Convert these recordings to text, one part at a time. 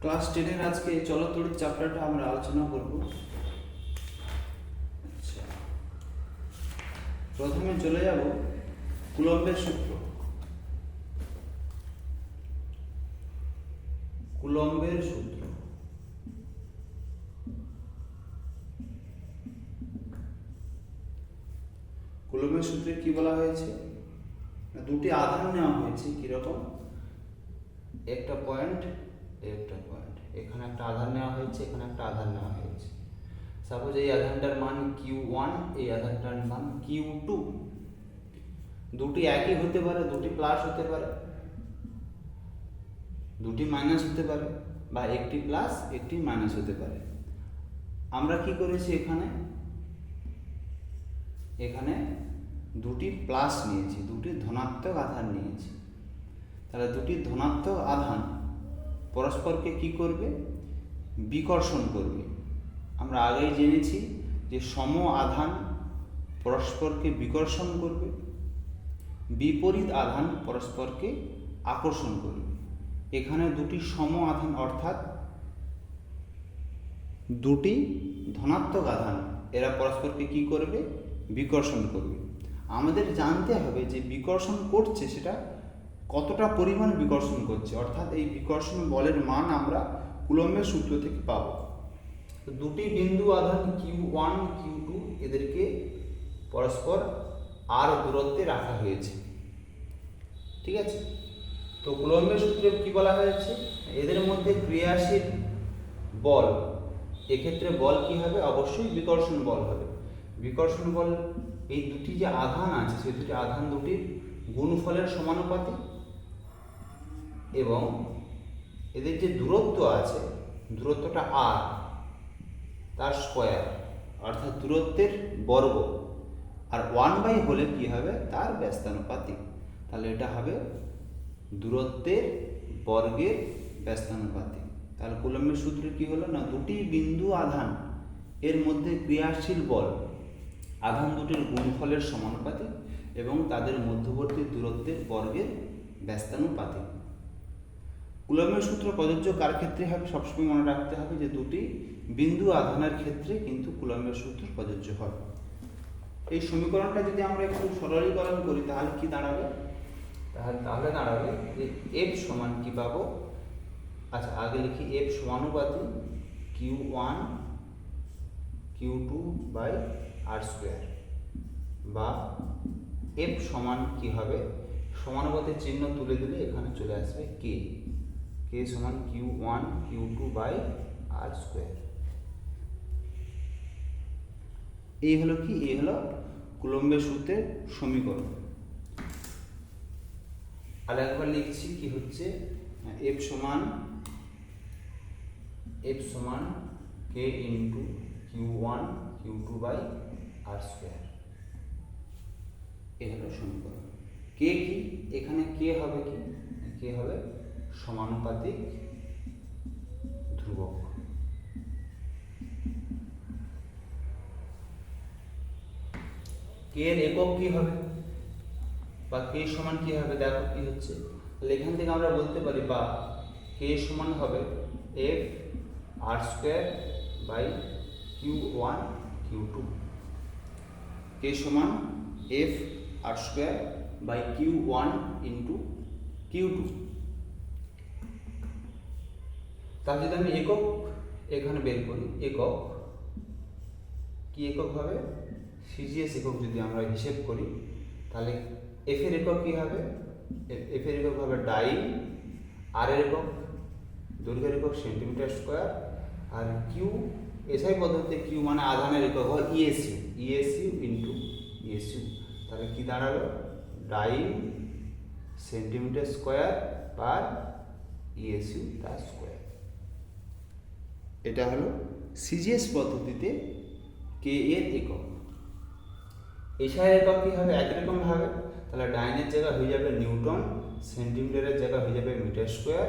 Class 10-এর আজকে চলতড়িৎ চ্যাপ্টারটা আমরা আলোচনা করব। আচ্ছা, প্রথমে চলে যাব কুলম্বের সূত্র। কুলম্বের সূত্র কুলম্বের সূত্রে কি বলা হয়েছে? দুটি আধান নেওয়া হয়েছে। কিরকম? একটা পয়েন্ট, এখানে একটা আধান নেওয়া হয়েছে, এখানে একটা আধান নেওয়া হয়েছে। সাপোজ এই আধানটার মান Q1, এই আধানটার মান Q2। দুটি একই হতে পারে, দুটি প্লাস হতে পারে, দুটি মাইনাস হতে পারে, বা একটি প্লাস একটি মাইনাস হতে পারে। আমরা কি করেছি? এখানে দুটি প্লাস নিয়েছি, দুটি ধনাত্মক আধান নিয়েছি। তাহলে দুটি ধনাত্মক আধান পরস্পরকে কি করবে? বিকর্ষণ করবে। আমরা আগেই জেনেছি যে সম আধান পরস্পরকে বিকর্ষণ করবে, বিপরীত আধান পরস্পরকে আকর্ষণ করবে। এখানে দুটি সম আধান অর্থাৎ দুটি ধনাত্মক আধান, এরা পরস্পরকে কি করবে? বিকর্ষণ করবে। আমাদের জানতে হবে যে বিকর্ষণ করছে সেটা কতটা পরিমাণ বিকর্ষণ করছে, অর্থাৎ এই বিকর্ষণ বলের মান আমরা কুলম্বের সূত্র থেকে পাব। তো দুটি বিন্দু আধান Q1, Q2 এদেরকে পরস্পর আর দূরত্বে রাখা হয়েছে। ঠিক আছে? তো কুলম্বের সূত্রে কি বলা হয়েছে? এদের মধ্যে ক্রিয়াশীল বল, এক্ষেত্রে বল কি হবে? অবশ্যই বিকর্ষণ বল হবে। বিকর্ষণ বল এই দুটি যে আধান আছে সেই দুটি আধান দুটির গুণফলের সমানুপাতিক, এবং এদের যে দূরত্ব আছে, দূরত্বটা r, তার স্কোয়ার, অর্থাৎ দূরত্বের বর্গ। আর 1/, হলে কি হবে? তার ব্যস্তানুপাতিক। তাহলে এটা হবে দূরত্বের বর্গের ব্যস্তানুপাতিক। তাহলে কুলম্বের সূত্র কি হলো না? দুটি বিন্দু আধান এর মধ্যে ক্রিয়াশীল বল আধান দুটির গুণফলের সমানুপাতিক এবং তাদের মধ্যবর্তী দূরত্বের বর্গের ব্যস্তানুপাতিক। কুলম্বের সূত্র প্রযোজ্য কার ক্ষেত্রে হবে? সবসময় মনে রাখতে হবে যে দুটি বিন্দু আধানের ক্ষেত্রে কিন্তু কুলম্বের সূত্র প্রযোজ্য হয়। এই সমীকরণটা যদি আমরা একটু সরলীকরণ করি তাহলে কি দাঁড়াবে? তাহলে দাঁড়াবে যে F সমান কি পাবো? আচ্ছা, আগে লিখি F সমানুপাতিক Q1 Q2 বাই r², বা F সমান কি হবে? সমানুপাতের চিহ্ন তুলে দিলে এখানে চলে আসবে K সমান Q1 Q2 বাই r²। এই হলো কি? এই হলো কুলম্বের সূত্রের সমীকরণ। আর একবার লিখছি কি হচ্ছে? F সমান K into Q1 Q2 by r²। এই হলো সমীকরণ। K কি? এখানে K হবে কি? K হবে সমানুপাতিক ধ্রুবক। K এর একক কি হবে, বা K সমান কি হবে? দেখো কি হচ্ছে। তাহলে এখান থেকে আমরা বলতে পারি, বা K সমান হবে F r² by Q1 Q2। K সমান F r² by Q1 into Q2। তাহলে যদি আমি একক এখানে বের করি, একক কি একক হবে? সিজিএস একক যদি আমরা হিসেব করি তাহলে F এর একক কি হবে? F এর একক হবে ডাইন, আর এর একক দৈর্ঘ্যের একক সেন্টিমিটার স্কোয়ার, আর কিউ এসআই পদ্ধতিতে কিউ মানে আধানের একক হয় ইএসইউ ইন্টু ইএসইউ। তাহলে কি দাঁড়ালো? ডাইন সেন্টিমিটার স্কোয়ার পার ইএসইউ তার স্কোয়ার। এটা হলো সিজিএস পদ্ধতিতে কে এর একক। এসআই একক কি হবে? একই রকম ভাবে, তাহলে ডাইনের জায়গা হয়ে যাবে নিউটন, সেন্টিমিটারের জায়গা হয়ে যাবে মিটার স্কোয়ার,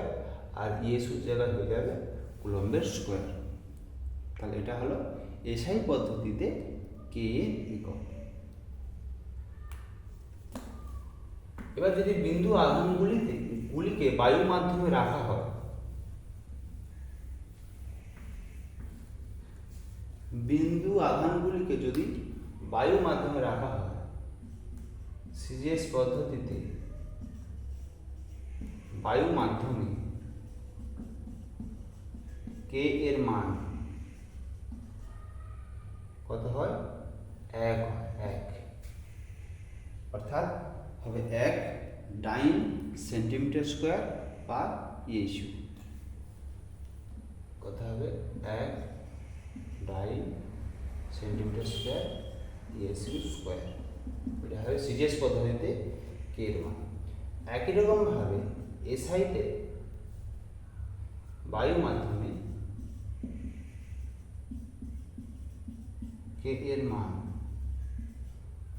আর ইএসইউর জায়গা হয়ে যাবে কুলম্বের স্কোয়ার। তাহলে এটা হলো এসআই পদ্ধতিতে কে এর একক। এবার যদি বিন্দু আধানগুলিকে বায়ুর মাধ্যমে রাখা হয় বিন্দু আধানগুলিকে যদি বায়ু মাধ্যমে রাখা হয় সিজিএস পদ্ধতিতে, বায়ু মাধ্যমে কে এর মান কত হয়? 1 হয়, 1, অর্থাৎ হবে 1 ডাইন সেন্টিমিটার স্কোয়ার পার ইএসইউ। কত হবে? 1 ডাইন সেন্টিমিটার স্কোয়ার ইএসইউ স্কোয়ার। এটা হবে সিজিএস পদ্ধতিতে কে এর মান। একই রকমভাবে এসআইতে বায়ু মাধ্যমে কে এর মান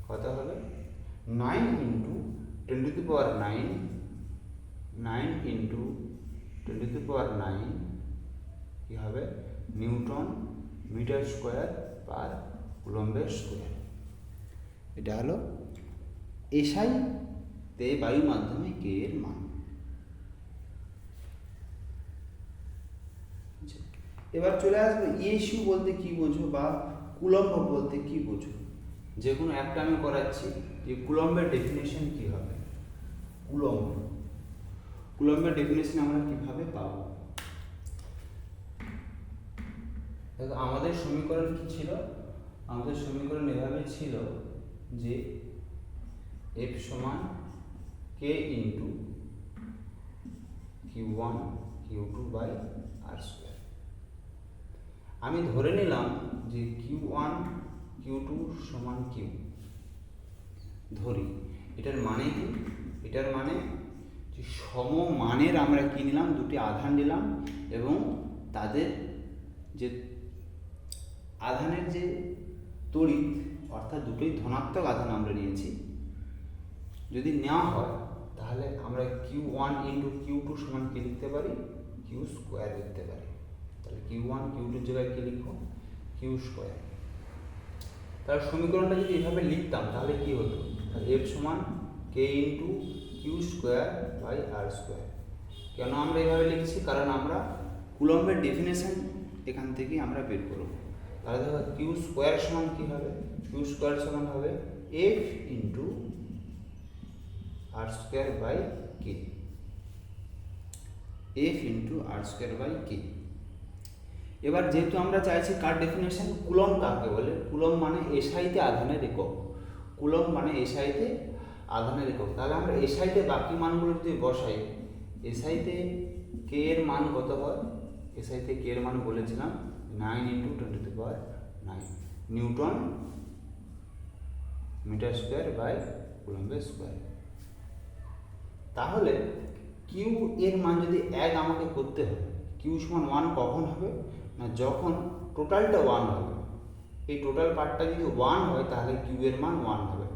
কত হবে? 9 into 10 to the power 9, 9 into 10 to the power 9 কি হবে? নিউটন মিটার স্কোয়ার পার কুলম্বের স্কোয়ার। এটা হলো এসআইতে বায়ু মাধ্যমে কে এর মান। এবার চলে আসবে ইএসইউ বলতে কি বোঝো বা কুলম্ব বলতে কি বোঝো। যে কোনো একটা আমি করাচ্ছি যে কুলম্বের ডেফিনেশন কি হবে। কুলম্বের ডেফিনেশন আমরা কিভাবে পাবো? দেখো আমাদের সমীকরণ কি ছিল? আমাদের সমীকরণ এভাবে ছিল যে F সমান K into Q1 Q2 by r square. আমি ধরে নিলাম যে Q1 Q2 সমান Q ধরি। এটার মানে কি? এটার মানে যে সমমানের আমরা কি নিলাম? দুটি আধান নিলাম এবং তাদের যে আধানের যে তড়িৎ অর্থাৎ দুটোই ধনাত্মক আধান আমরা নিয়েছি। যদি নেওয়া হয় তাহলে আমরা Q1 ইন্টু Q2 সমান কি লিখতে পারি? Q স্কোয়ার লিখতে পারি। তাহলে Q1 Q2 জায়গায় কি লিখবো? Q square. তাহলে সমীকরণটা যদি এভাবে লিখতাম তাহলে কি হতো? তাহলে F সমান K into Q square by r square. কেন আমরা এভাবে লিখছি? কারণ আমরা কুলম্বের ডেফিনেশন এখান থেকে আমরা বের করব। তাহলে দেখো Q স্কোয়ার সমান কি হবে? Q স্কোয়ার সমান হবে F into r square by k. F into r square by k. এবার যেহেতু আমরা চাইছি কার ডেফিনেশন, কুলম্ব কাকে বলে? কুলম্ব মানে এসআইতে আধানের একক। কুলম্ব মানে এসআইতে আধানের একক। তাহলে আমরা এসআইতে বাকি মানগুলো যদি বসাই, এসআইতে কে এর মান কত হয়? এসআইতে কে এর মান বলেছিলাম 9 into 10 to the power 9 newton metre square by কুলম্বের স্কোয়ার। তাহলে কিউ এর মান যদি 1 আমাকে করতে হয়, কিউ সমান 1 কখন হবে? না যখন টোটালটা 1 হবে। এই টোটাল পার্টটা যদি 1 হয় তাহলে কিউ এর মান 1 হবে।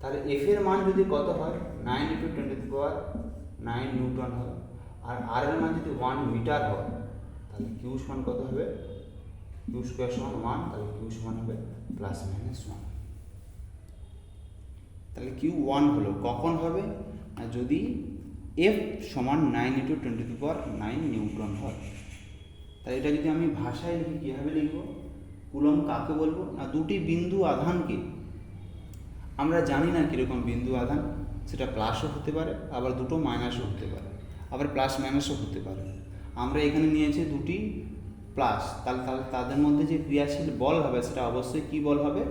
তাহলে এফ এর মান যদি কত হয়? 9 into 10 to the power 9 Newton হয়। আর আর এর মান যদি 1 মিটার হয় তাহলে কিউ সমান কত হবে? কিউ স্কোয়ার সমান 1, তাহলে কিউ সমান হবে প্লাস মাইনাস 1। তাহলে কিউ 1 হলো কখন হবে? না যদি এফ সমান 9 into 10 to the power 9 Newton হয়। তাহলে এটা যদি আমি ভাষায় লিখি কীভাবে লিখব? কুলম্ব কাকে বলবো? না দুটি বিন্দু আধানকে, আমরা জানি না কীরকম বিন্দু আধান, সেটা প্লাসও হতে পারে আবার দুটো মাইনাসও হতে পারে, আবার প্লাস মাইনাসও হতে পারে। আমরা এখানে নিয়েছি দুটি প্লাস, তাহলে তাদের মধ্যে যে ক্রিয়াশীল বল হবে সেটা অবশ্যই কী বল হবে?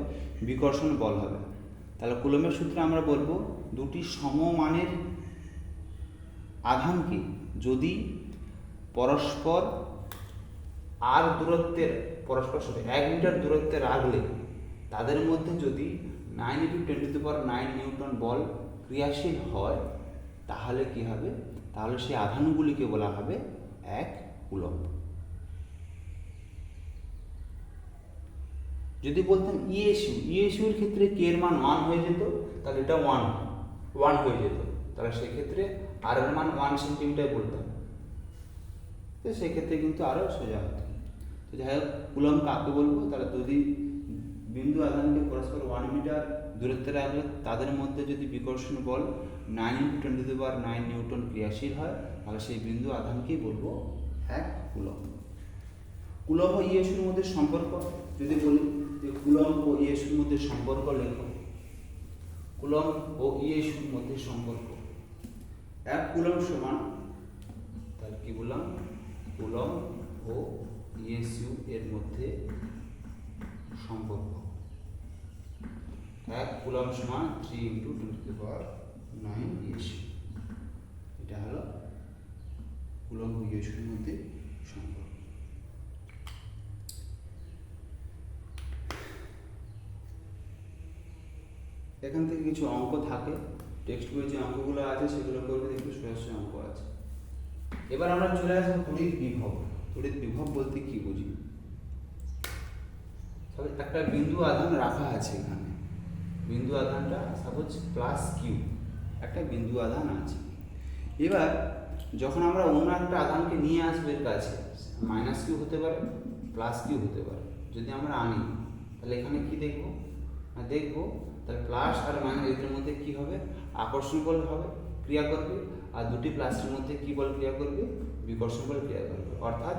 বিকর্ষণ বল হবে। তাহলে কুলম্বের সূত্রে আমরা বলবো দুটি সমমানের আধানকে যদি পরস্পর আর দূরত্বের পরস্পর সাথে 1 মিটার দূরত্বে রাখলে তাদের মধ্যে যদি 9 into 10 to the power 9 newton বল ক্রিয়াশীল হয় তাহলে কি হবে? তাহলে সেই আধানগুলিকে বলা হবে 1 কুলম্ব। যদি বলতাম ইএসইউর ক্ষেত্রে কে এর মান 1 হয়ে যেত, তাহলে এটা 1 হয়ে যেত। তাহলে সেক্ষেত্রে আর এর মান 1 সেন্টিমিটার বলতাম, তো সেক্ষেত্রে কিন্তু আরও সোজা হতো। তো যাই হোক, কুলম্ব কাকে বলবো? তাহলে যদি বিন্দু আধানকে পরস্পর 1 মিটার দূরত্বে রাখলে তাদের মধ্যে যদি বিকর্ষণ বল 9 into 10 to the power 9 newton ক্রিয়াশীল হয় তাহলে সেই বিন্দু আধানকেই বলবো 1 কুলম্ব। কুলম্ব ও ইয়েসুর মধ্যে সম্পর্ক যদি বলি যে কুলম্ব ও ইয়েসুর মধ্যে সম্পর্ক লেখো। কুলম্ব ও ইয়েসুর মধ্যে সম্পর্ক, 1 কুলম্ব সমান, তাহলে কি বললাম, কুলম্ব ও ইয়েসু এর মধ্যে সম্পর্ক, 1 কুলম্ব সমান 3 × 10⁹ ইয়েসু। এটা হলো কুলম্ব ও ইয়েসুর মধ্যে সম্পর্ক। এখান থেকে কিছু অঙ্ক থাকে, টেক্সট বইয়ে যে অঙ্কগুলো আছে সেগুলো করবে, দেখবে সরাসরি অঙ্ক আছে। এবার আমরা চলে আসবো তড়িৎ বিভব। তড়িৎ বিভব বলতে কি বুঝি? তবে একটা বিন্দু আধান রাখা আছে এখানে, বিন্দু আধানটা সাপোজ +q, একটা বিন্দু আধান আছে। এবার যখন আমরা অন্য একটা আধানকে নিয়ে আসবো এর কাছে, -q হতে পারে, +q হতে পারে, যদি আমরা আনি তাহলে এখানে কি দেখব না, দেখবো তাহলে প্লাস আর মাইনাস এদের মধ্যে কি হবে, আকর্ষণ বল হবে, ক্রিয়া করবে, আর দুটি প্লাসের মধ্যে কি বল ক্রিয়া করবে, বিকর্ষণ বল ক্রিয়া করবে। অর্থাৎ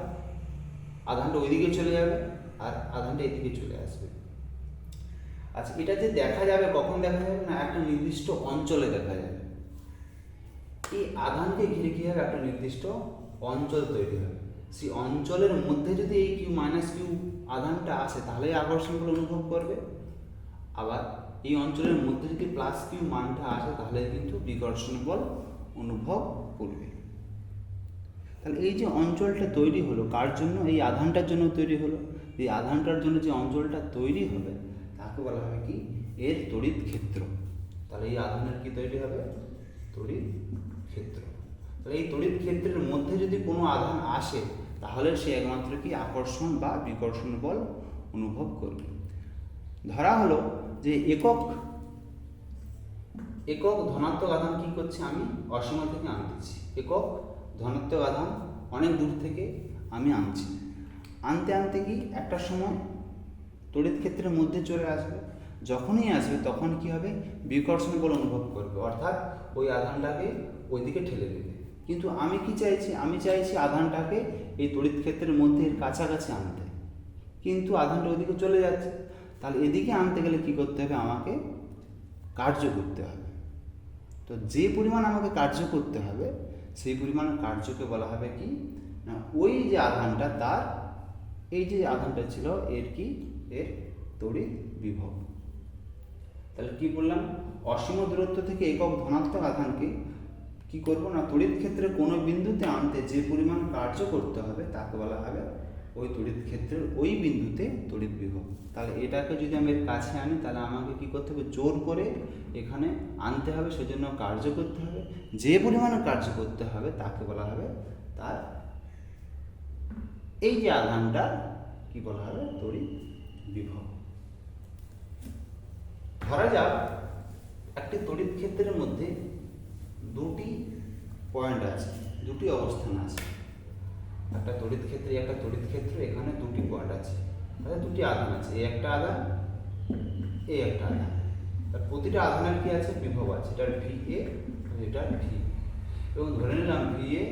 আধানটা ওইদিকে চলে যাবে আর আধানটা এদিকে চলে আসবে। আচ্ছা, এটা যে দেখা যাবে কখন দেখা যাবে না, একটা নির্দিষ্ট অঞ্চলে দেখা যাবে। এই আধানকে ঘিরে কি হবে, একটা নির্দিষ্ট অঞ্চল তৈরি হবে। সেই অঞ্চলের মধ্যে যদি এই q - q আধানটা আসে তাহলে আকর্ষণ বল অনুভব করবে, আবার এই অঞ্চলের মধ্যে যদি +q মানটা আসে তাহলে কিন্তু বিকর্ষণ বল অনুভব করবে। তাহলে এই যে অঞ্চলটা তৈরি হলো কার জন্য, এই আধানটার জন্য তৈরি হলো। এই আধানটার জন্য যে অঞ্চলটা তৈরি হবে তাকে বলা হবে কি, এর তড়িৎ ক্ষেত্র। তাহলে এই আধানের কি তৈরি হবে, তড়িৎ ক্ষেত্র। তাহলে এই তড়িৎ ক্ষেত্রের মধ্যে যদি কোনো আধান আসে তাহলে সে একমাত্র কি আকর্ষণ বা বিকর্ষণ বল অনুভব করবে। ধরা হলো যে একক ধনাত্মক আধান কি করছে, আমি অসীম থেকে আনতেছি। একক ধনাত্মক আধান অনেক দূর থেকে আমি আনছি, আনতে আনতে কি একটা সময় তড়িৎ ক্ষেত্রের মধ্যে চলে আসবে। যখনই আসবে তখন কি হবে, বিকর্ষণ বল অনুভব করবে, অর্থাৎ ওই আধানটাকে ওইদিকে ঠেলে দেবে। কিন্তু আমি কি চাইছি, আমি চাইছি আধানটাকে এই তড়িৎ ক্ষেত্রের মধ্যে এর কাছাকাছি আনতে, কিন্তু আধানটা ওইদিকে চলে যাচ্ছে। তাহলে এদিকে আনতে গেলে কি করতে হবে, আমাকে কার্য করতে হবে। তো যে পরিমাণ আমাকে কার্য করতে হবে সেই পরিমাণ কার্যকে বলা হবে কি না, ওই যে আধানটা তার, এই যে আধানটা ছিল এর কি, এর তড়িৎ বিভব। তাহলে কি বললাম, অসীম দূরত্ব থেকে একক ধনাত্মক আধানকে কি করব না, তড়িৎ ক্ষেত্রে কোনো বিন্দুতে আনতে যে পরিমাণ কার্য করতে হবে তাকে বলা হবে ওই তড়িৎ ক্ষেত্রের ওই বিন্দুতে তড়িৎ বিভব। তাহলে এটাকে যদি আমি এর কাছে আনি তাহলে আমাকে কি করতে হবে, জোর করে এখানে আনতে হবে, সেজন্য কার্য করতে হবে। যে পরিমাণে কার্য করতে হবে তাকে বলা হবে তার, এই যে আধানটা কি বলা হবে, তড়িৎ বিভব। ধরা যাক একটি তড়িৎ ক্ষেত্রের মধ্যে দুটি পয়েন্ট আছে, দুটি অবস্থান আছে। একটা তড়িৎ ক্ষেত্র, এখানে দুটি পয়েন্ট আছে, তাহলে দুটি আধান আছে, এই একটা আধান, এই একটা আধান। তার প্রতিটা আধানের কি আছে, বিভব আছে, এটার VA, এটার V, এবং ধরে নিলাম VA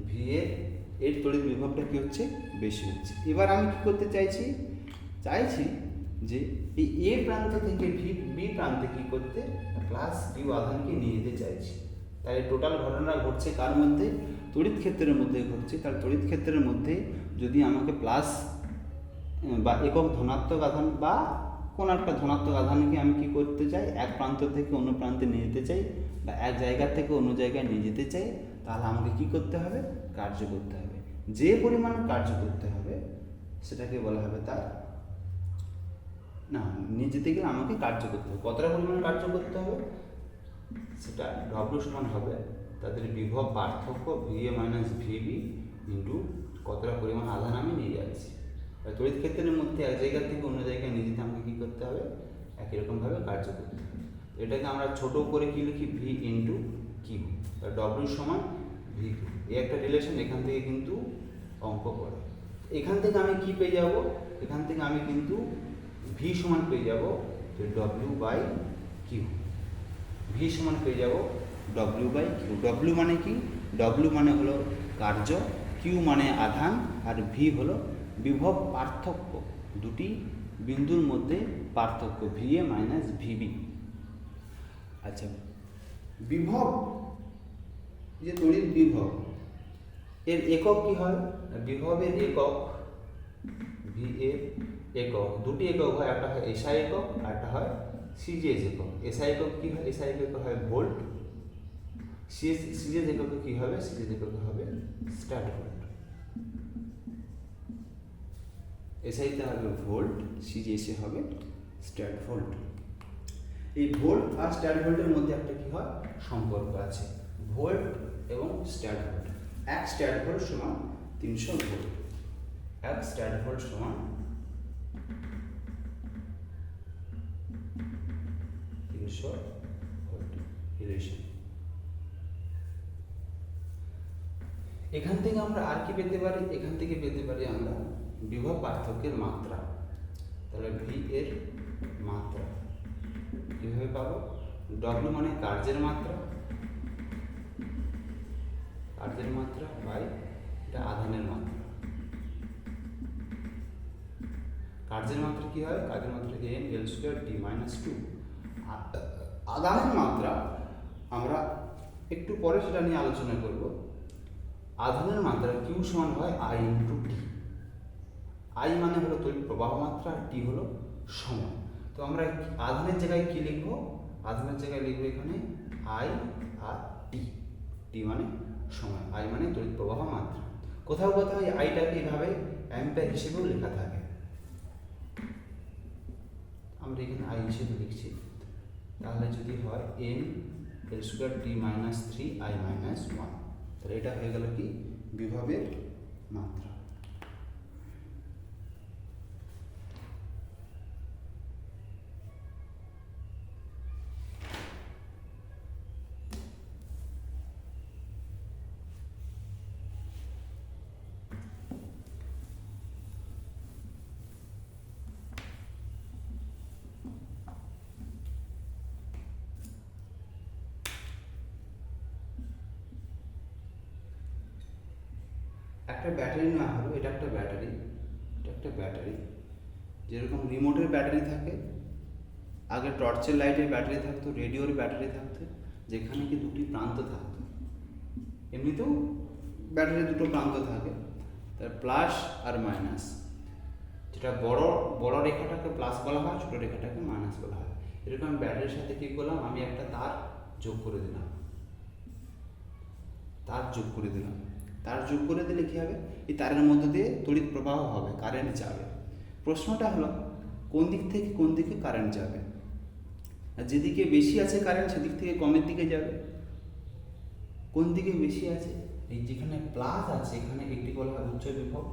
VA এর তড়িৎ বিভবটা কি হচ্ছে, বেশি হচ্ছে। এবার আমি কি করতে চাইছি যে এই A প্রান্ত থেকে B প্রান্তে কি করতে, +q আধানকে নিয়ে যেতে চাইছি। তাই টোটাল ঘটনা ঘটছে কার মধ্যে, তড়িৎ ক্ষেত্রের মধ্যে ঘটছে। তার তড়িৎ ক্ষেত্রের মধ্যে যদি আমাকে প্লাস বা একক ধনাত্মক আধান বা কোনো একটা ধনাত্মক আধানকে আমি কি করতে চাই, এক প্রান্ত থেকে অন্য প্রান্তে নিয়ে যেতে চাই, বা এক জায়গা থেকে অন্য জায়গায় নিয়ে যেতে চাই, তাহলে আমাকে কি করতে হবে, কার্য করতে হবে। যে পরিমাণ কার্য করতে হবে সেটাকে বলা হবে তার, না নিয়ে যেতে গেলে আমাকে কার্য করতে হবে, কতটা পরিমাণ কার্য করতে হবে সেটা W সমান হবে তাদের বিভব পার্থক্য VA - VB ইন্টু কতটা পরিমাণ আধান আমি নিয়ে যাচ্ছি। তড়িৎ ক্ষেত্রের মধ্যে এক জায়গা থেকে অন্য জায়গায় নিয়ে যেতে আমাকে কী করতে হবে, একই রকমভাবে কার্য করতে হবে। এটাকে আমরা ছোট করে কি লিখি, V ইন্টু কিউ, W সমান VQ। এই একটা রিলেশন এখান থেকে কিন্তু অঙ্ক করে। এখান থেকে আমি কি পেয়ে যাব, এখান থেকে আমি কিন্তু V সমান পেয়ে যাব W/Q, V সমান পেয়ে যাব W/Q। W মানে কি, ডব্লিউ মানে হলো কার্য, কিউ মানে আধান, আর ভি হলো বিভব পার্থক্য, দুটি বিন্দুর মধ্যে পার্থক্য, ভিএ মাইনাস ভিবি। আচ্ছা, বিভব, যে তড়িৎ বিভব এর একক কি হয়? বিভবের একক ভি এর একক, দুটি একক হয়, একটা হয় এসআই একক আর একটা হয় সিজিএস একক। এসআই একক কি হয়? এসআই একক হয় ভোল্ট। সিজিএস একক কি হবে? সিজিএস একক হবে স্ট্যাট ভোল্ট। এসআইতে হবে ভোল্ট, সিজিএসে হবে স্ট্যাট ভোল্ট। এই ভোল্ট আর স্ট্যাট ভোল্টের মধ্যে একটা কি হয়? সম্পর্ক আছে, ভোল্ট এবং স্ট্যাট ভোল্ট। এক স্ট্যাট ভোল্ট সমান 300 ভোল্ট, এক স্ট্যাট ভোল্ট সমান 300 ভোল্ট রিলেশন। এখান থেকে আমরা আর কি পেতে পারি? এখান থেকে পেতে পারি আমরা বিভব পার্থক্যের মাত্রা। তাহলে ভি এর মাত্রা কিভাবে পাবো? ডব্লিউ মানে কার্যের মাত্রা, কার্যের মাত্রা বাই এটা আধানের মাত্রা। কার্যের মাত্রা কি হয়? কার্যের মাত্রা N L square T minus 2। আধানের মাত্রা আমরা একটু পরে সেটা নিয়ে আলোচনা করব। আধানের মাত্রা কিউ সমান হয় আই ইন্টু টি। আই মানে হলো তড়িৎ প্রবাহ মাত্রা, আর টি হলো সময়। তো আমরা আধানের জায়গায় কি লিখবো? আধানের জায়গায় লিখবো এখানে আই আর টি। টি মানে সময়, আই মানে তড়িৎ প্রবাহ মাত্রা। কোথাও কোথাও এই আইটাকে এইভাবে অ্যাম্পিয়ার হিসেবেও লেখা থাকে, আমরা এখানে আই হিসেবে লিখছি। তাহলে যদি হয় N L square T minus 3 I minus 1, তাহলে এটা হয়ে গেল কি? বিভবের মাত্রা। একটা ব্যাটারি না হলো, এটা একটা ব্যাটারি, এটা একটা ব্যাটারি। যেরকম রিমোটের ব্যাটারি থাকে, আগে টর্চের লাইটের ব্যাটারি থাকতো, রেডিওর ব্যাটারি থাকতো, যেখানে কি দুটি প্রান্ত থাকতো। এমনিতেও ব্যাটারি দুটো প্রান্ত থাকে, তার প্লাস আর মাইনাস। যেটা বড় বড় রেখাটাকে প্লাস বলা হয়, ছোট রেখাটাকে মাইনাস বলা হয়। এরকম ব্যাটারির সাথে কি করলাম? আমি একটা তার যোগ করে দিলাম, তার যোগ করে দিলাম। তার যোগ করে দিলে কী হবে? এই তারের মধ্য দিয়ে তড়িৎ প্রবাহ হবে, কারেন্ট যাবে। প্রশ্নটা হলো কোন দিক থেকে কোন দিকে কারেন্ট যাবে? আর যেদিকে বেশি আছে কারেন্ট সেদিক থেকে কমের দিকে যাবে। কোন দিকে বেশি আছে? এই যেখানে প্লাস আছে এখানে একটি বলা হয় উচ্চ বিভব,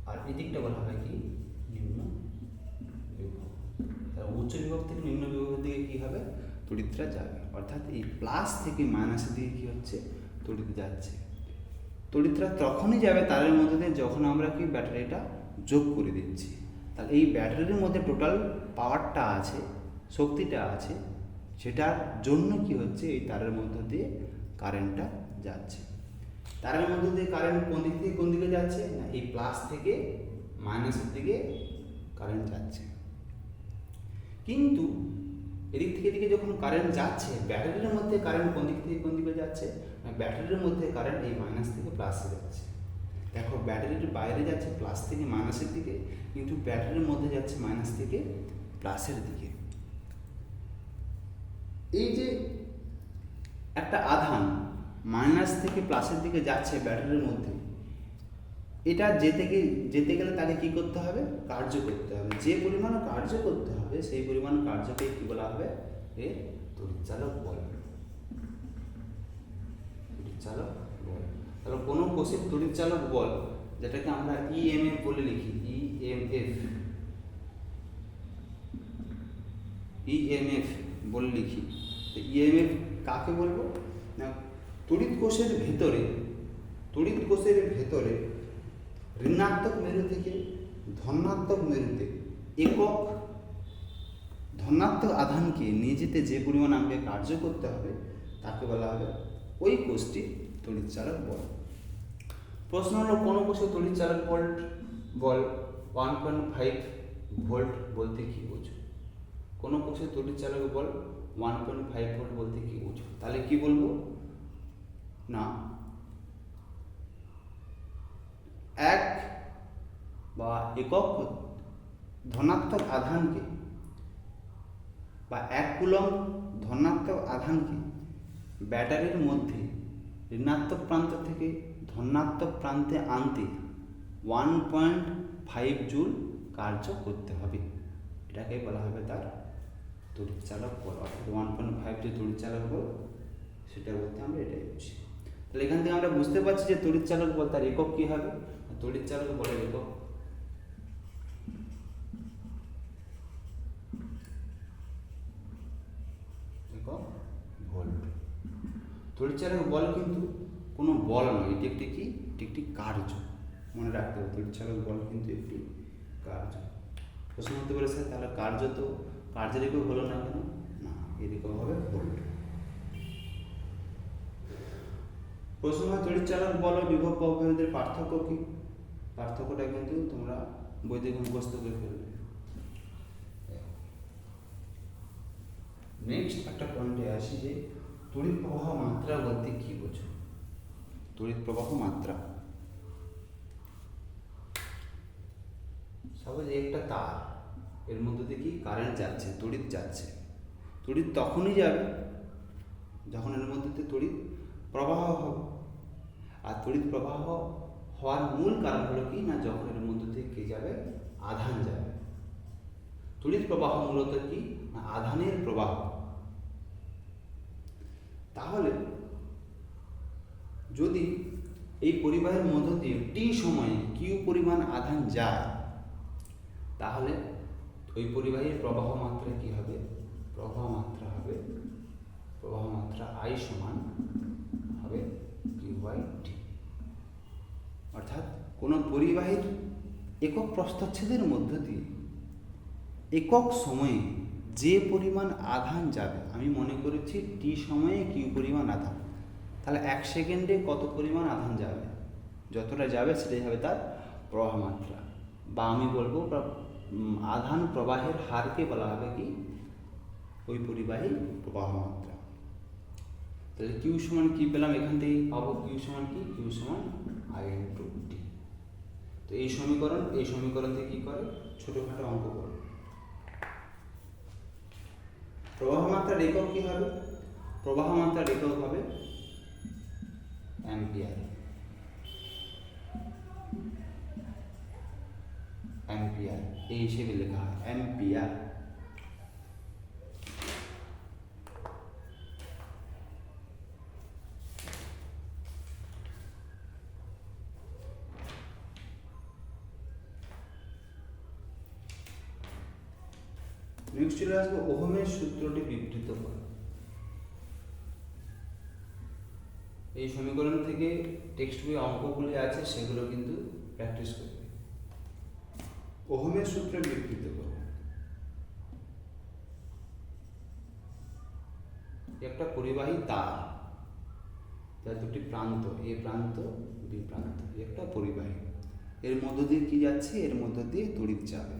আর এই দিকটা বলা হয় কি? নিম্ন বিভব। উচ্চ বিভব থেকে নিম্ন বিভবের দিকে কী হবে? তড়িৎটা যাবে। অর্থাৎ এই প্লাস থেকে মাইনাসের দিকে কী হচ্ছে? তড়িৎ যাচ্ছে। তড়িৎটা তখনই যাবে তারের মধ্যে দিয়ে যখন আমরা কি ব্যাটারিটা যোগ করে দিচ্ছি। তাহলে এই ব্যাটারির মধ্যে টোটাল পাওয়ারটা আছে, শক্তিটা আছে, সেটার জন্য কি হচ্ছে? এই তারের মধ্যে দিয়ে কারেন্টটা যাচ্ছে। তারের মধ্যে দিয়ে কারেন্ট কোন দিক থেকে কোন দিকে যাচ্ছে? না, এই প্লাস থেকে মাইনাসের দিকে কারেন্ট যাচ্ছে। কিন্তু এদিক থেকে এদিকে যখন কারেন্ট যাচ্ছে, ব্যাটারির মধ্যে কারেন্ট কোন দিক থেকে কোন দিকে যাচ্ছে? না, ব্যাটারির মধ্যে কারেন্ট এই মাইনাস থেকে প্লাসে যাচ্ছে। দেখো, ব্যাটারির বাইরে যাচ্ছে প্লাস থেকে মাইনাসের দিকে, কিন্তু ব্যাটারির মধ্যে যাচ্ছে মাইনাস থেকে প্লাসের দিকে। এই যে একটা আধান মাইনাস থেকে প্লাসের দিকে যাচ্ছে ব্যাটারির মধ্যে, এটা যেতে গেলে তাকে কি করতে হবে? কার্য করতে হবে। যে পরিমাণ কার্য করতে হবে সেই পরিমাণ কার্যকে কি বলা হবে? এর তড়িৎচালক বল। তড়িৎচালক বল। তাহলে কোনো কোষের তড়িৎচালক বল, যেটাকে আমরা ইএমএফ বলে লিখি, ইএমএফ বলে লিখি। ইএমএফ কাকে বলবো? না, তড়িৎ কোষের ভেতরে ঋণাত্মক মেরু থেকে ধনাত্মক মেরুতে একক ধনাত্মক আধানকে নিয়ে যেতে যে পরিমাণ আমাকে কার্য করতে হবে তাকে বলা হবে ওই কোষটি তড়িৎচালক বল। প্রশ্ন হলো কোনো কোষে তড়িৎচালক বল 1.5 ভোল্ট বলতে কি বোঝো? কোনো কোষে তড়িৎচালক বল 1.5 ভোল্ট বলতে কি বোঝো? তাহলে কি বলবো না, এক বা একক ধনাত্মক আধানকে বা 1 কুলম্ব ধনাত্মক আধানকে ব্যাটারির মধ্যে ঋণাত্মক প্রান্ত থেকে ধনাত্মক প্রান্তে আনতে 1.5 জুল কার্য করতে হবে। এটাকে বলা হবে তার তড়িৎচালক বল। অর্থাৎ 1.5 যে তড়িৎচালক বল সেটা বলতে আমরা এটাই বুঝি। তাহলে এখান থেকে আমরা বুঝতে পারছি যে তড়িৎচালক বল তার একক কি হবে। তড়িৎচালক বলের একক ভোল্ট। তড়িৎচালক বল কিন্তু কোনো বল নয়, এটি একটি কি, এটি একটি কার্য। মনে রাখতে হবে তড়িৎচালক বল কিন্তু একটি কার্য। প্রশ্ন হতে পারে স্যার তাহলে কার্য তো কার্যের একক হলো না কেন? না, এর একক হবে ভোল্ট। প্রশ্ন হয় তড়িৎচালক বল ও বিভব প্রবাহের পার্থক্য কি? পার্থক্যটা কিন্তু তোমরা বই থেকে মুখস্থ করে ফেলবে। নেক্সট একটা পয়েন্টে আসি যে তড়িৎ প্রবাহ মাত্রা বলতে কি বোঝো? তড়িৎ প্রবাহ মাত্রা, সাপোজ একটা তার, এর মধ্যে দিয়ে কি কারেন্ট যাচ্ছে, তড়িৎ যাচ্ছে। তড়িৎ তখনই যাবে যখন এর মধ্যে দিয়ে তড়িৎ প্রবাহ হবে। আর তড়িৎ প্রবাহ হওয়ার মূল কারণ হলো কি না, যখন এর মধ্যে দিয়ে কে যাবে, আধান যাবে। তড়িৎ প্রবাহ মূলত কি না, আধানের প্রবাহ। তাহলে যদি এই পরিবাহের মধ্য দিয়ে টি সময়ে কিউ পরিমাণ আধান যায়, তাহলে ওই পরিবাহীর প্রবাহ মাত্রা কি হবে? প্রবাহ মাত্রা হবে, প্রবাহ মাত্রা আই সমান হবে কিউ বাই টি। অর্থাৎ কোনো পরিবাহীর একক প্রস্থচ্ছেদের মধ্য দিয়ে একক সময়ে যে পরিমাণ আধান যাবে, আমি মনে করেছি টি সময়ে কিউ পরিমাণ আধান, তাহলে 1 সেকেন্ডে কত পরিমাণ আধান যাবে, যতটা যাবে সেটাই হবে তার প্রবাহ মাত্রা। বা আমি বলবো আধান প্রবাহের হারকে বলা হবে কি, ওই পরিবাহীর প্রবাহ মাত্রা। তাহলে কিউ সমান কি পেলাম এখান থেকে পাবো, কিউ সমান কি, কিউ সমান আই ইন্টু টি। তো এই সমীকরণ থেকে কি করে, ছোটোখাটো অঙ্ক করে। প্রবাহ মাত্রার একক কি হবে? প্রবাহ মাত্রার একক হবে অ্যাম্পিয়ার। অ্যাম্পিয়ার এই হিসেবে লেখা হয় অ্যাম্পিয়ার। নেক্সট চলে আসবো ওহমের সূত্রটি বিবৃত করে। এই সমীকরণ থেকে টেক্সট বই অঙ্কগুলি আছে সেগুলো কিন্তু প্র্যাকটিস করবে। ওহমের সূত্র বিবৃত করে। একটা পরিবাহী তার, যার দুটি প্রান্ত, এ প্রান্ত বি প্রান্ত, একটা পরিবাহী, এর মধ্য দিয়ে কি যাচ্ছে, এর মধ্য দিয়ে তড়িৎ যাবে।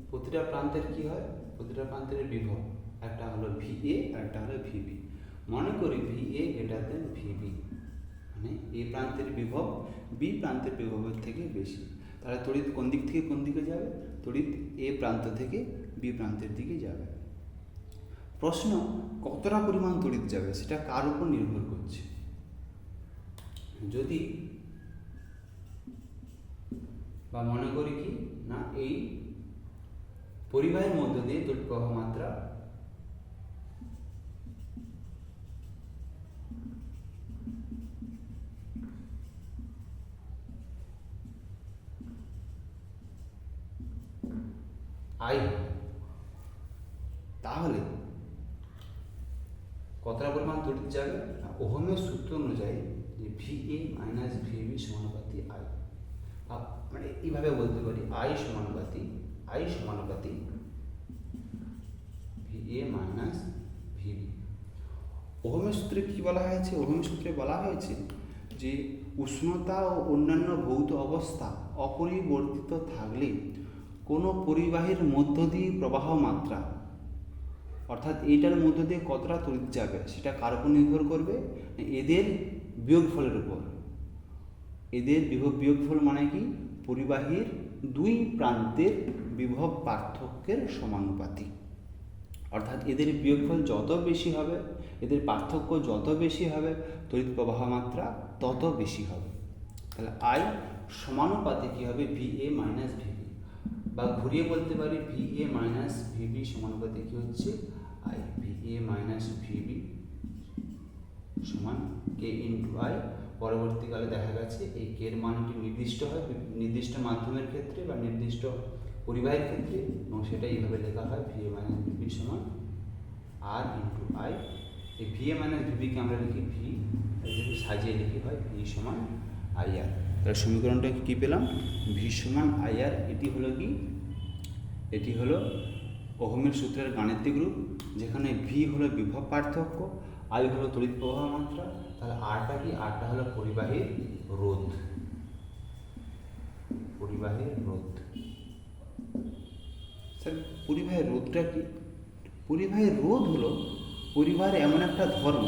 প্রতিটা প্রান্তের কি হয়, প্রতিটা প্রান্তের বিভব, একটা হলো VA আর একটা হলো VB। মনে করি VA গ্রেটার দেন VB, মানে এ প্রান্তের বিভব বি প্রান্তের বিভবের থেকে বেশি। তাহলে তড়িৎ কোন দিক থেকে কোন দিকে যাবে? তড়িৎ এ প্রান্ত থেকে বি প্রান্তের দিকে যাবে। প্রশ্ন কতটা পরিমাণ তড়িৎ যাবে সেটা কার উপর নির্ভর করছে। যদি বা মনে করি কি না, এই পরিবাহের মধ্য দিয়ে তড়িৎ প্রবাহ মাত্রা আই, তাহলে কতটা পরিমাণ তড়িৎ যাবে? ওহমের সূত্র অনুযায়ী যে VA মাইনাস VB সমানুপাতি আই, মানে এইভাবে বলতে পারি আই সমানুপাতি VA মাইনাস VB। ওহমের সূত্রে কী বলা হয়েছে? ওহমের সূত্রে বলা হয়েছে যে উষ্ণতা ও অন্যান্য ভৌত অবস্থা অপরিবর্তিত থাকলে কোনো পরিবাহীর মধ্য দিয়ে প্রবাহ মাত্রা, অর্থাৎ এইটার মধ্য দিয়ে কতটা তড়িৎ যাবে, সেটা কার উপর নির্ভর করবে? এদের বিয়োগফলের উপর। এদের বিয়োগফল মানে কি? পরিবাহীর দুই প্রান্তের বিভব পার্থক্যের সমানুপাতিক। অর্থাৎ এদের বিয়োগফল যত বেশি হবে, এদের পার্থক্য যত বেশি হবে, তড়িৎ প্রবাহ মাত্রা তত বেশি হবে। তাহলে আই সমানুপাতে কী হবে? VA মাইনাস VB, বা ঘুরিয়ে বলতে পারি VA মাইনাস VB সমানুপাতে কী হচ্ছে? আই। VA মাইনাস VB সমান K ইন্টু আই। পরবর্তীকালে দেখা গেছে এই কে এর মানটি নির্দিষ্ট হয় নির্দিষ্ট মাধ্যমের ক্ষেত্রে বা নির্দিষ্ট পরিবাহীর ক্ষেত্রে, এবং সেটা এইভাবে লেখা হয় VA মাইনাস VB সমান আর ইন্টু আই। এই VA মাইনাস VBকে আমরা লিখি V, যদি সাজিয়ে লিখি হয় V সমান IR। তাহলে সমীকরণটা কী পেলাম? V সমান IR। এটি হলো কি? এটি হলো ওহমের সূত্রের গাণিতিক রূপ, যেখানে V হলো বিভব পার্থক্য, I হলো তড়িৎ প্রবাহ মাত্রা। তাহলে আরটা কি? আরটা হলো পরিবাহীর রোধ। পরিবাহীর রোধ। স্যার পরিবাহীর রোধটা কি? পরিবাহীর রোধ হলো পরিবাহের এমন একটা ধর্ম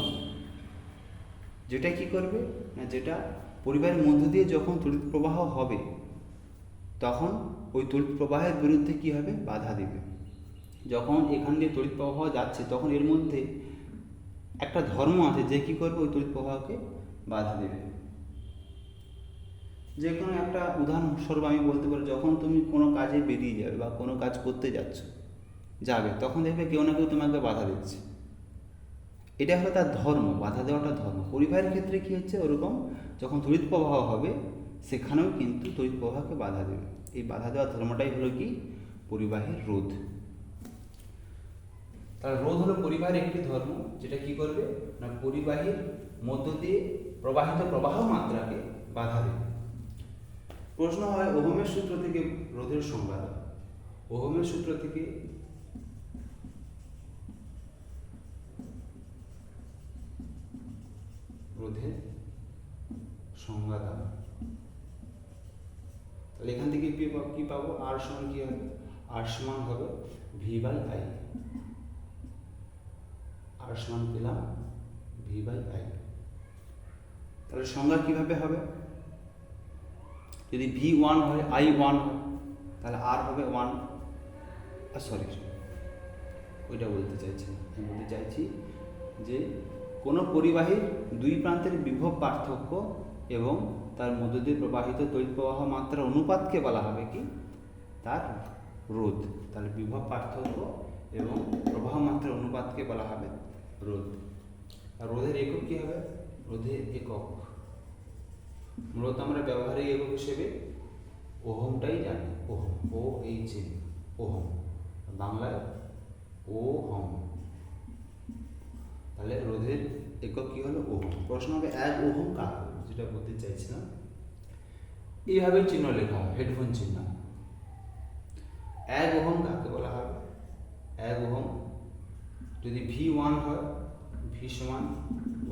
যেটা কি করবে না, যেটা পরিবাহের মধ্য দিয়ে যখন তড়িৎ প্রবাহ হবে তখন ওই তড়িৎ প্রবাহের বিরুদ্ধে কী হবে? বাধা দেবে। যখন এখান দিয়ে তড়িৎ প্রবাহ যাচ্ছে তখন এর মধ্যে একটা ধর্ম আছে যে কী করবে? ওই তড়িৎ প্রবাহকে বাধা দেবে। যে কোনো একটা উদাহরণস্বরূপ আমি বলতে পারি, যখন তুমি কোনো কাজে বেরিয়ে যাবে বা কোনো কাজ করতে যাবে, তখন দেখবে কেউ না কেউ তোমাকে বাধা দিচ্ছে। এটা হলো তার ধর্ম, বাধা দেওয়াটা ধর্ম। পরিবাহের ক্ষেত্রে কী হচ্ছে? ওরকম যখন তড়িৎ প্রবাহ হবে সেখানেও কিন্তু তড়িৎ প্রবাহকে বাধা দেবে। এই বাধা দেওয়ার ধর্মটাই হলো কি? পরিবাহীর রোধ। তার রোধ হলো পরিবাহের একটি ধর্ম যেটা কি করবে না, পরিবাহীর মধ্য দিয়ে প্রবাহিত প্রবাহ মাত্রাকে বাধা দেবে। প্রশ্ন হয় ওহমের সূত্র থেকে রোধের সংজ্ঞা। ওহমের সূত্র থেকে রোধের সংজ্ঞা দাও। তাহলে এখান থেকে কি পাবো? আর সমান কি হবে? আর সমান হবে V/I। আর সমান পেলাম V/I। তাহলে সংজ্ঞা কিভাবে হবে? যদি V1 হয়, I1 হয়, তাহলে আর হবে 1। সরি, ওইটা বলতে চাইছি না। আমি বলতে চাইছি যে কোনো পরিবাহীর দুই প্রান্তের বিভব পার্থক্য এবং তার মধ্য দিয়ে প্রবাহিত তড়িৎ প্রবাহ মাত্রার অনুপাতকে বলা হবে কি? তার রোধ। তাহলে বিভব পার্থক্য এবং প্রবাহ মাত্রার অনুপাতকে বলা হবে রোধ। আর রোধের একক কী হবে? রোধের একক মূলত আমরা ব্যবহারিক একক হিসেবে ওহমটাই জানি। ওহম, OHM, ওহম, বাংলায় ওহম। তাহলে রোধের একক কি হলো? ওহম। প্রশ্ন হবে 1 ওহম কাকে? যেটা বলতে চাইছিলাম, এইভাবে চিহ্ন লেখা হয়, হেডফোন চিহ্ন। 1 ওহম কাকে বলা হবে? 1 ওহম যদি V1 হয়, V সমান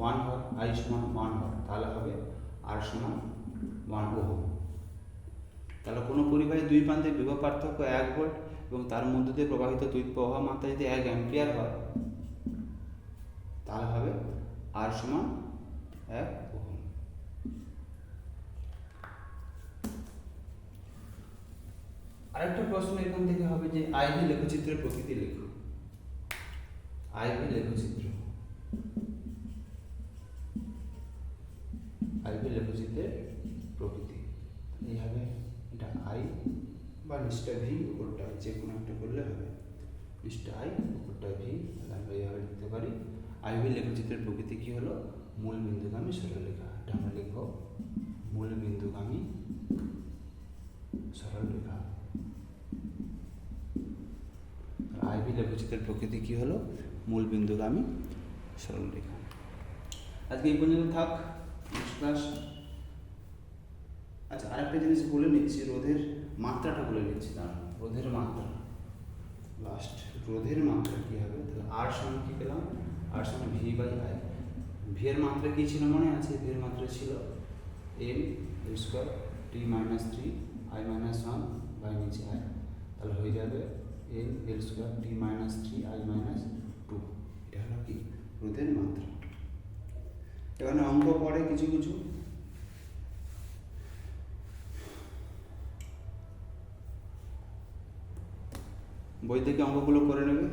1 হয়, I সমান 1 হয়, তাহলে হবে R সমান 1 ওহম। তাহলে কোনো পরিবাহী দুই প্রান্তের বিভব পার্থক্য 1 ভোল্ট এবং তার মধ্য দিয়ে প্রবাহিত তড়িৎ প্রবাহ মাত্রা যদি 1 অ্যাম্পিয়ার হয়, তাহলে হবে R সমান 1 ওহম। আরেকটা প্রশ্ন এখান থেকে হবে যে IV লেখচিত্রের প্রকৃতি লেখো। IV লেখচিত্র, IV লেখচিত্রের প্রকৃতি এইভাবে, এটা I বা নিচটা V, উপরটা যে কোনো একটা করলে হবে। নিচটা I, উপরটা V, তাহলে আমরা এইভাবে লিখতে পারি। IV লেখচিত্রের প্রকৃতি কি হলো? মূল বিন্দুগামী সরলরেখা। এটা আমরা লিখব মূল বিন্দুগামী সরলরেখা। IV লেখচিত্রের প্রকৃতি কি হলো? মূল বিন্দুগামী সরলরেখা। আজকে এই পর্যন্ত থাক ক্লাস। আচ্ছা, আরেকটা জিনিস বলে নিচ্ছি, রোধের মাত্রাটা বলে নিচ্ছি। দাঁড়ান, রোধের মাত্রা লাস্ট। রোধের মাত্রা কী হবে? তাহলে আর সমান কী পেলাম? আর সমান V/I। ভি এর মাত্রা কী ছিল মনে আছে? ভি এর মাত্রা ছিল N L square T minus three I minus one by নিচে আই, তাহলে হয়ে যাবে N L square T minus three I minus two. এটা হলো কি রোধের মাত্রা। এখানে অঙ্ক পড়ে কিছু কিছু, বই থেকে অঙ্কগুলো করে নেবে।